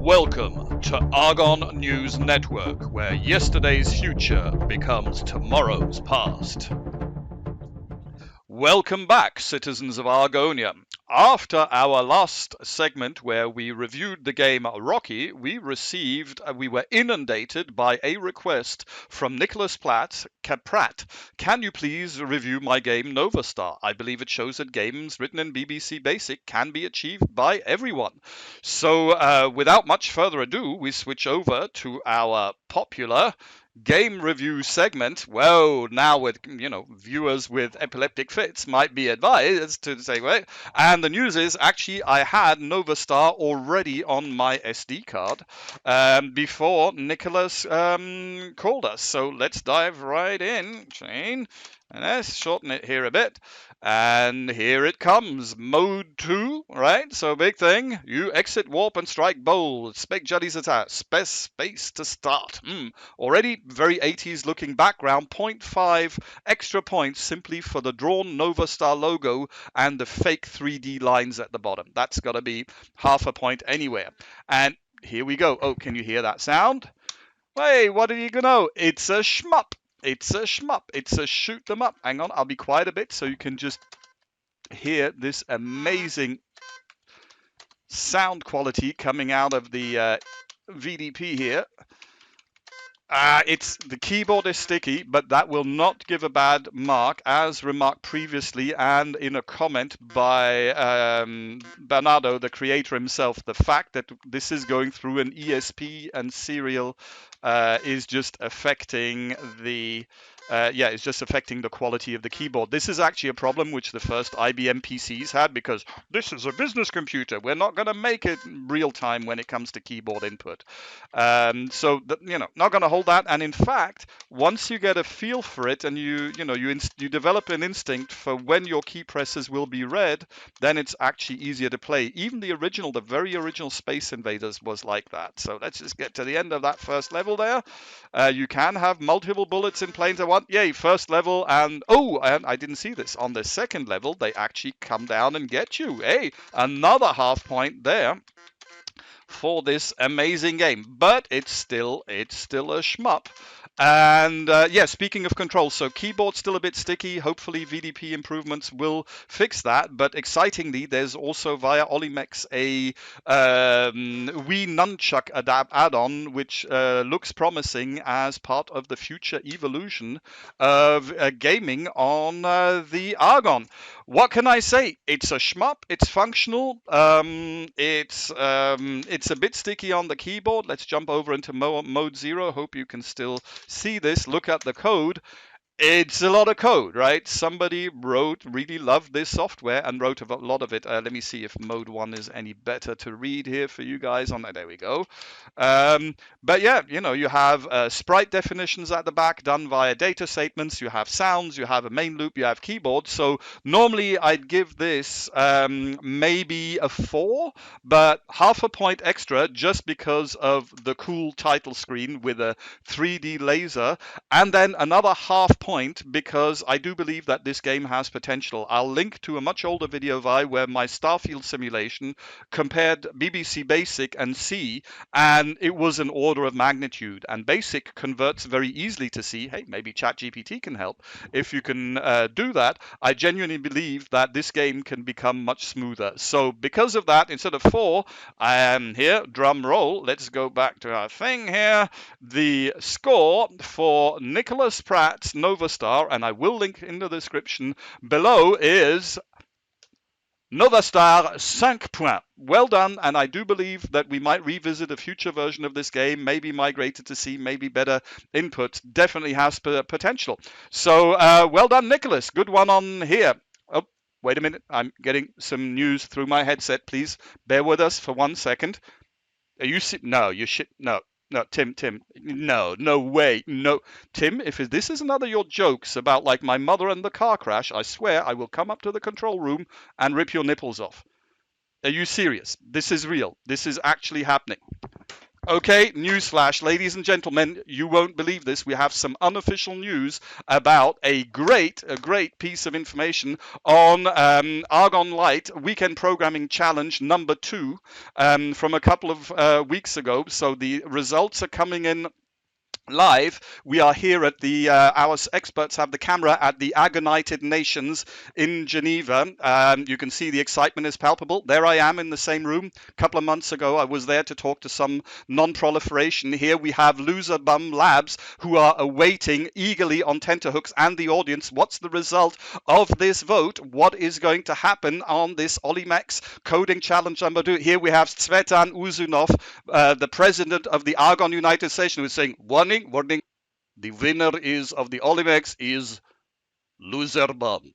Welcome to Argon News Network, where yesterday's future becomes tomorrow's past. Welcome back, citizens of Argonia. After our last segment where we reviewed the game Rocky, we were inundated by a request from Nicholas Pratt. Can you please review my game NovaStar? I believe it shows that games written in BBC Basic can be achieved by everyone. So without much further ado, we switch over to our popular game review segment. Well, now with viewers with epileptic fits might be advised to say, wait. And the news is actually I had NovaStar already on my SD card before Nicholas called us. So let's dive right in, Shane. And let's shorten it here a bit. And here it comes, mode 2, right? So big thing, you exit, warp, and strike bold. Spec Juddy's attack, space to start. Already very 80s looking background, 0.5 extra points simply for the drawn NovaStar logo and the fake 3D lines at the bottom. That's got to be half a point anywhere. And here we go. Oh, can you hear that sound? Hey, what are you going to know? It's a shmup. It's a shmup. It's a shoot them up. Hang on, I'll be quiet a bit so you can just hear this amazing sound quality coming out of the VDP here. The keyboard is sticky, but that will not give a bad mark, as remarked previously and in a comment by Bernardo, the creator himself. The fact that this is going through an ESP and serial is just affecting the it's just affecting the quality of the keyboard. This is actually a problem which the first IBM PCs had, because this is a business computer. We're not going to make it real time when it comes to keyboard input. Not going to hold that. And in fact, once you get a feel for it and you develop an instinct for when your key presses will be read, then it's actually easier to play. Even the very original Space Invaders was like that. So let's just get to the end of that first level there. You can have multiple bullets in planes at once. Yay, first level, and I didn't see this. On the second level, they actually come down and get you. Hey, another half point there for this amazing game. But it's still a shmup. And speaking of controls, so keyboard still a bit sticky. Hopefully VDP improvements will fix that. But excitingly, there's also via Olimex a Wii Nunchuck add-on, which looks promising as part of the future evolution of gaming on the Argon. What can I say? It's a shmup. It's functional. It's a bit sticky on the keyboard. Let's jump over into mode 0. Hope you can still see this. Look at the code. It's a lot of code, right? Somebody really loved this software and wrote a lot of it. Let me see if mode 1 is any better to read here for you guys. There we go. But yeah, you have sprite definitions at the back done via data statements. You have sounds, you have a main loop, you have keyboard. So normally I'd give this maybe a 4, but half a point extra just because of the cool title screen with a 3D laser, and then another half point because I do believe that this game has potential. I'll link to a much older video where my Starfield simulation compared BBC Basic and C, and it was an order of magnitude. And Basic converts very easily to C. Hey, maybe ChatGPT can help. If you can do that, I genuinely believe that this game can become much smoother. So because of that, instead of 4, I am here, drum roll. Let's go back to our thing here. The score for Nicholas Pratt's NovaStar, and I will link in the description below, is NovaStar 5 points. Well done, and I do believe that we might revisit a future version of this game, maybe migrated to C, maybe better input. Definitely has potential. So well done, Nicholas. Good one on here. Oh, wait a minute. I'm getting some news through my headset. Please bear with us for 1 second. Are you no, you shit. No, Tim, no way, no. Tim, if this is another of your jokes about like my mother and the car crash, I swear I will come up to the control room and rip your nipples off. Are you serious? This is real. This is actually happening. Okay, newsflash, ladies and gentlemen, you won't believe this. We have some unofficial news about a great piece of information on Argon Light Weekend Programming Challenge number 2 from a couple of weeks ago. So the results are coming in live. We are here at the our experts have the camera at the Agonited Nations in Geneva. You can see the excitement is palpable. There I am in the same room. A couple of months ago I was there to talk to some non-proliferation. Here we have Loser Bum Labs who are awaiting eagerly on tenterhooks, and the audience. What's the result of this vote? What is going to happen on this Olimex coding challenge number 2? Here we have Tsvetan Uzunov, the president of the Argon United Station, who is saying, warning, the winner is of the Olimex is Loser Bum.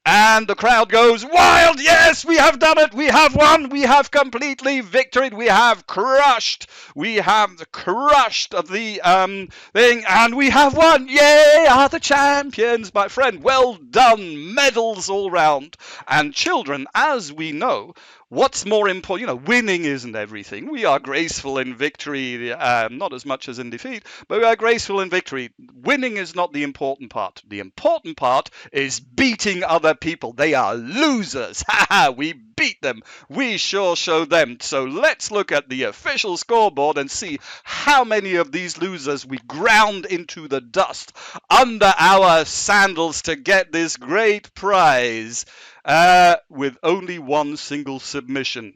And the crowd goes wild. Yes, we have done it. We have won. We have completely victoried. We have crushed. We have crushed the thing, and we have won. Yay, are the champions, my friend. Well done. Medals all round. And children, as we know, what's more important? You know, winning isn't everything. We are graceful in victory, not as much as in defeat, but we are graceful in victory. Winning is not the important part. The important part is beating other people. They are losers. Ha ha, we beat them. We sure showed them. So let's look at the official scoreboard and see how many of these losers we ground into the dust under our sandals to get this great prize. With only one single submission.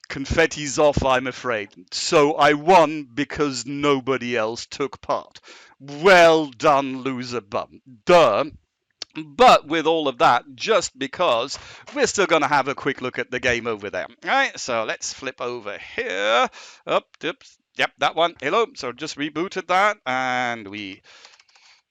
Confetti's off, I'm afraid. So I won because nobody else took part. Well done, Loser Bum. Duh. But with all of that, just because, we're still going to have a quick look at the game over there. All right, so let's flip over here. Up, oops. Yep, that one. Hello. So just rebooted that, and we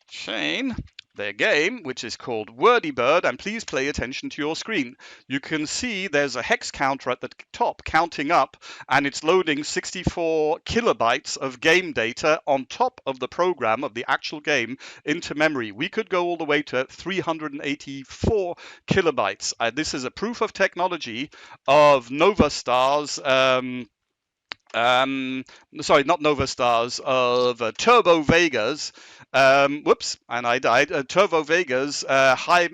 chain their game, which is called Wordy Bird, and please pay attention to your screen. You can see there's a hex counter at the top counting up, and it's loading 64 kilobytes of game data on top of the program of the actual game into memory. We could go all the way to 384 kilobytes. This is a proof of technology of NovaStar's sorry, not NovaStars, of Turbo Vega's, whoops, and I died, Turbo Vega's high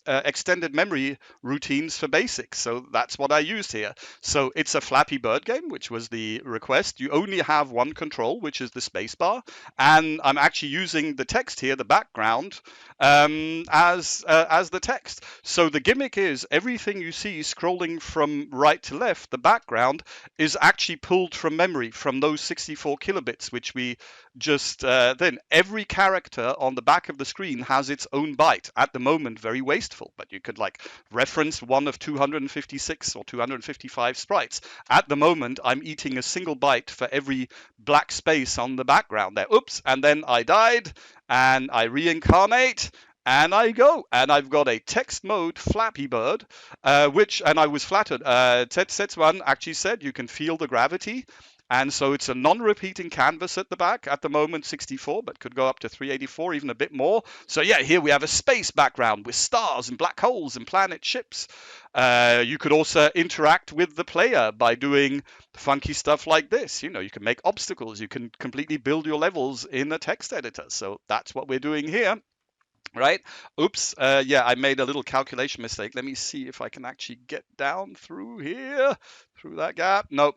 extended memory routines for basics. So that's what I used here. So it's a Flappy Bird game, which was the request. You only have one control, which is the spacebar, and I'm actually using the text here, the background, as the text. So the gimmick is everything you see scrolling from right to left, the background, is actually pulled from memory from those 64 kilobits, which we just then. Every character on the back of the screen has its own byte. At the moment, very wasteful, but you could like reference one of 256 or 255 sprites. At the moment, I'm eating a single byte for every black space on the background there. Oops, and then I died, and I reincarnate, and I go, and I've got a text mode Flappy Bird, and I was flattered. Tetsuan actually said you can feel the gravity. And so it's a non-repeating canvas at the back. At the moment, 64, but could go up to 384, even a bit more. So yeah, here we have a space background with stars and black holes and planet ships. You could also interact with the player by doing funky stuff like this. You know, you can make obstacles. You can completely build your levels in a text editor. So that's what we're doing here. Right? Oops. Yeah, I made a little calculation mistake. Let me see if I can actually get down through here, through that gap. Nope.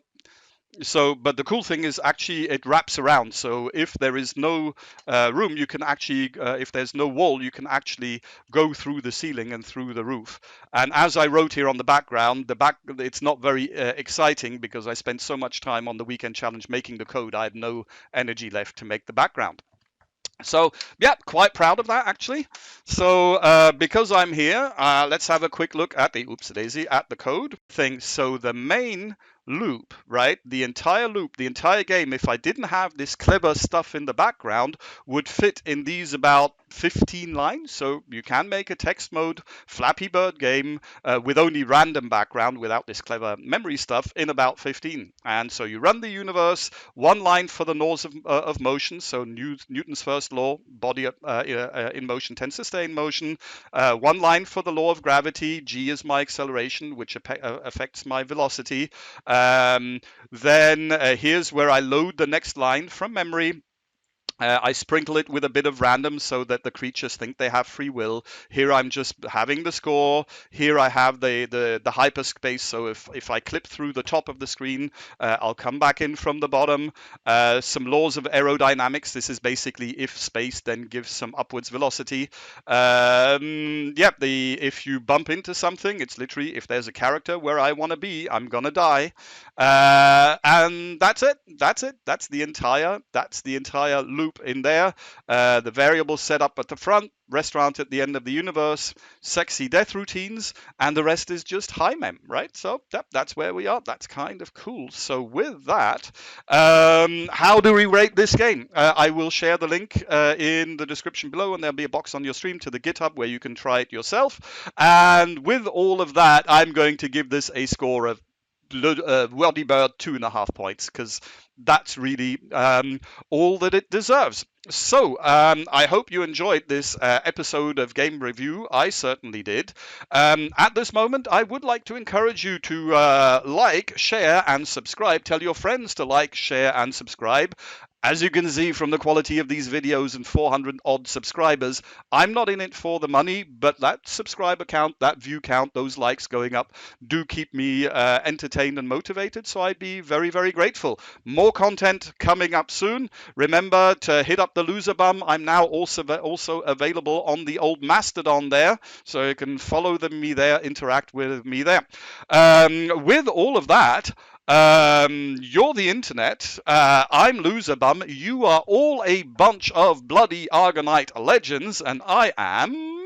So, but the cool thing is actually it wraps around. So if there is no room, you can actually, if there's no wall, you can actually go through the ceiling and through the roof. And as I wrote here on the background, it's not very exciting because I spent so much time on the weekend challenge making the code. I had no energy left to make the background. So yeah, quite proud of that actually. So because I'm here, let's have a quick look at the at the code thing. So the main loop, right? The entire loop, the entire game, if I didn't have this clever stuff in the background, would fit in these about 15 lines. So you can make a text mode Flappy Bird game with only random background without this clever memory stuff in about 15. And so you run the universe, one line for the laws of motion. So Newton's first law, body in motion tends to stay in motion. One line for the law of gravity, g is my acceleration, which affects my velocity. Then here's where I load the next line from memory. I sprinkle it with a bit of random so that the creatures think they have free will. Here I'm just having the score. Here I have the hyperspace. So if I clip through the top of the screen, I'll come back in from the bottom. Some laws of aerodynamics. This is basically if space then gives some upwards velocity. If you bump into something, it's literally if there's a character where I want to be, I'm gonna die. And that's it. That's the entire loop in there. The variables set up at the front, restaurant at the end of the universe, sexy death routines, and the rest is just high mem, right? So that's where we are. That's kind of cool. So with that, how do we rate this game? I will share the link in the description below, and there'll be a box on your stream to the GitHub where you can try it yourself. And with all of that, I'm going to give this a score of Wordy Bird 2.5 points, because that's really all that it deserves. So I hope you enjoyed this episode of Game Review. I certainly did. At this moment, I would like to encourage you to like, share, and subscribe. Tell your friends to like, share, and subscribe. As you can see from the quality of these videos and 400 odd subscribers, I'm not in it for the money, but that subscriber count, that view count, those likes going up do keep me entertained and motivated. So I'd be very, very grateful. More content coming up soon. Remember to hit up the loser bum. I'm now also available on the old Mastodon there, so you can follow me there, interact with me there. With all of that, you're the internet. I'm Loser Bum. You are all a bunch of bloody Argonite legends, and I am